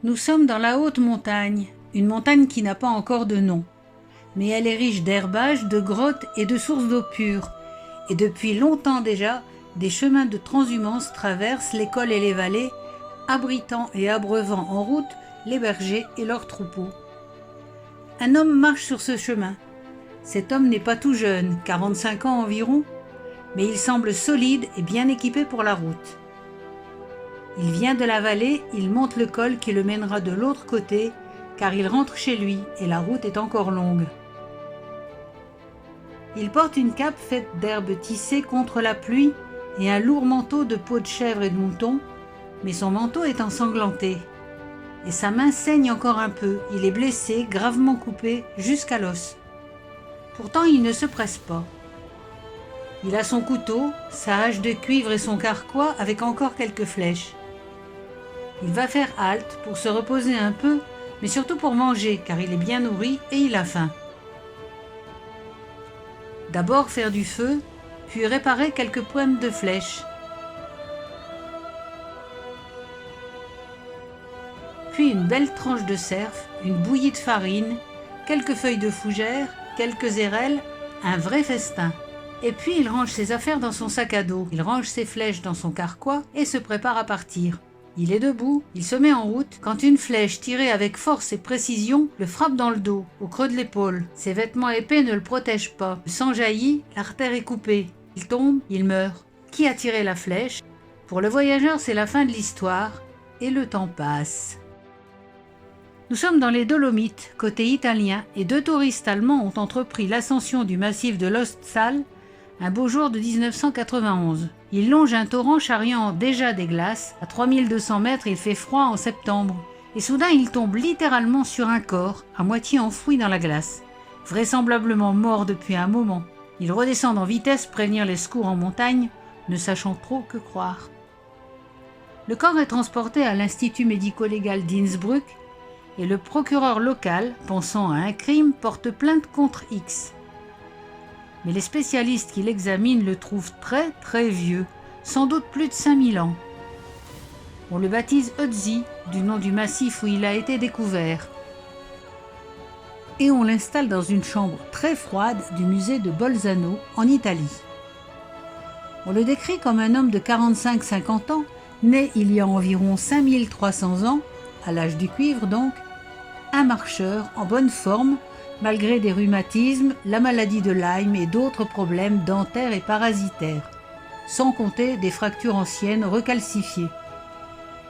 Nous sommes dans la haute montagne, une montagne qui n'a pas encore de nom. Mais elle est riche d'herbages, de grottes et de sources d'eau pure. Et depuis longtemps déjà, des chemins de transhumance traversent les cols et les vallées, abritant et abreuvant en route les bergers et leurs troupeaux. Un homme marche sur ce chemin. Cet homme n'est pas tout jeune, 45 ans environ, mais il semble solide et bien équipé pour la route. Il vient de la vallée, il monte le col qui le mènera de l'autre côté, car il rentre chez lui et la route est encore longue. Il porte une cape faite d'herbes tissées contre la pluie et un lourd manteau de peau de chèvre et de mouton, mais son manteau est ensanglanté. Et sa main saigne encore un peu, il est blessé, gravement coupé, jusqu'à l'os. Pourtant il ne se presse pas. Il a son couteau, sa hache de cuivre et son carquois avec encore quelques flèches. Il va faire halte pour se reposer un peu, mais surtout pour manger, car il est bien nourri et il a faim. D'abord faire du feu, puis réparer quelques pointes de flèches. Puis une belle tranche de cerf, une bouillie de farine, quelques feuilles de fougère, quelques érelles, un vrai festin. Et puis il range ses affaires dans son sac à dos, il range ses flèches dans son carquois et se prépare à partir. Il est debout, il se met en route, quand une flèche tirée avec force et précision le frappe dans le dos, au creux de l'épaule. Ses vêtements épais ne le protègent pas. Le sang jaillit, l'artère est coupée. Il tombe, il meurt. Qui a tiré la flèche? Pour le voyageur, c'est la fin de l'histoire, et le temps passe. Nous sommes dans les Dolomites, côté italien, et 2 touristes allemands ont entrepris l'ascension du massif de l'Ostsal un beau jour de 1991. Ils longent un torrent charriant déjà des glaces. À 3200 mètres, il fait froid en septembre. Et soudain, ils tombent littéralement sur un corps, à moitié enfoui dans la glace. Vraisemblablement mort depuis un moment. Ils redescendent en vitesse prévenir les secours en montagne, ne sachant trop que croire. Le corps est transporté à l'Institut médico-légal d'Innsbruck et le procureur local, pensant à un crime, porte plainte contre X. Mais les spécialistes qui l'examinent le trouvent très très vieux, sans doute plus de 5000 ans. On le baptise Ötzi, du nom du massif où il a été découvert. Et on l'installe dans une chambre très froide du musée de Bolzano, en Italie. On le décrit comme un homme de 45-50 ans, né il y a environ 5300 ans, à l'âge du cuivre donc, un marcheur en bonne forme, malgré des rhumatismes, la maladie de Lyme et d'autres problèmes dentaires et parasitaires, sans compter des fractures anciennes recalcifiées.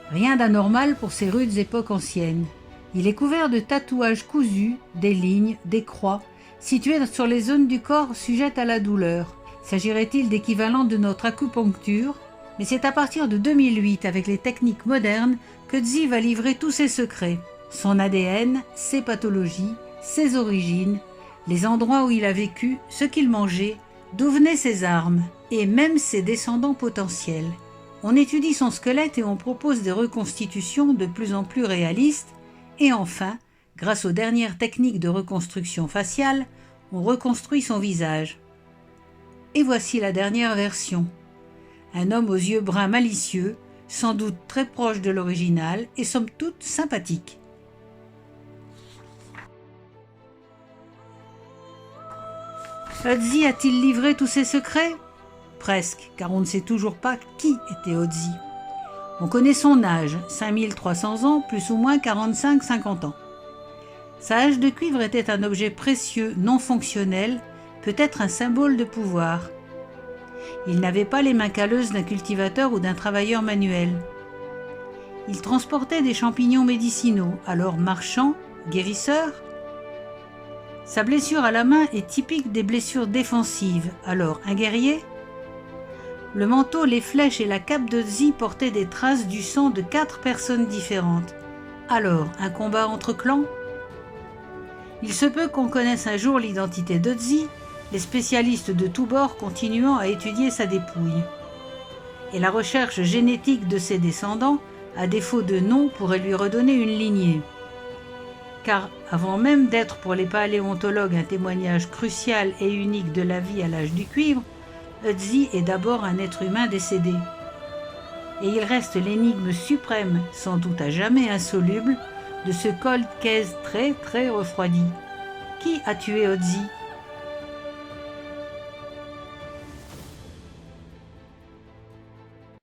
Rien d'anormal pour ces rudes époques anciennes. Il est couvert de tatouages cousus, des lignes, des croix, situées sur les zones du corps sujettes à la douleur. S'agirait-il d'équivalent de notre acupuncture? Mais c'est à partir de 2008, avec les techniques modernes, que Ötzi va livrer tous ses secrets. Son ADN, ses pathologies, ses origines, les endroits où il a vécu, ce qu'il mangeait, d'où venaient ses armes, et même ses descendants potentiels. On étudie son squelette et on propose des reconstitutions de plus en plus réalistes, et enfin, grâce aux dernières techniques de reconstruction faciale, on reconstruit son visage. Et voici la dernière version. Un homme aux yeux bruns malicieux, sans doute très proche de l'original et somme toute sympathique. Ötzi a-t-il livré tous ses secrets? Presque, car on ne sait toujours pas qui était Ötzi. On connaît son âge, 5300 ans, plus ou moins 45-50 ans. Sa hache de cuivre était un objet précieux, non fonctionnel, peut-être un symbole de pouvoir. Il n'avait pas les mains calleuses d'un cultivateur ou d'un travailleur manuel. Il transportait des champignons médicinaux, alors marchand, guérisseur. Sa blessure à la main est typique des blessures défensives, alors un guerrier. Le manteau, les flèches et la cape d'Ötzi portaient des traces du sang de 4 personnes différentes. Alors, un combat entre clans? Il se peut qu'on connaisse un jour l'identité d'Ötzi, les spécialistes de tous bords continuant à étudier sa dépouille. Et la recherche génétique de ses descendants, à défaut de nom, pourrait lui redonner une lignée. Car avant même d'être pour les paléontologues un témoignage crucial et unique de la vie à l'âge du cuivre, Ötzi est d'abord un être humain décédé. Et il reste l'énigme suprême, sans doute à jamais insoluble, de ce cold case très très refroidi. Qui a tué Ozzy ?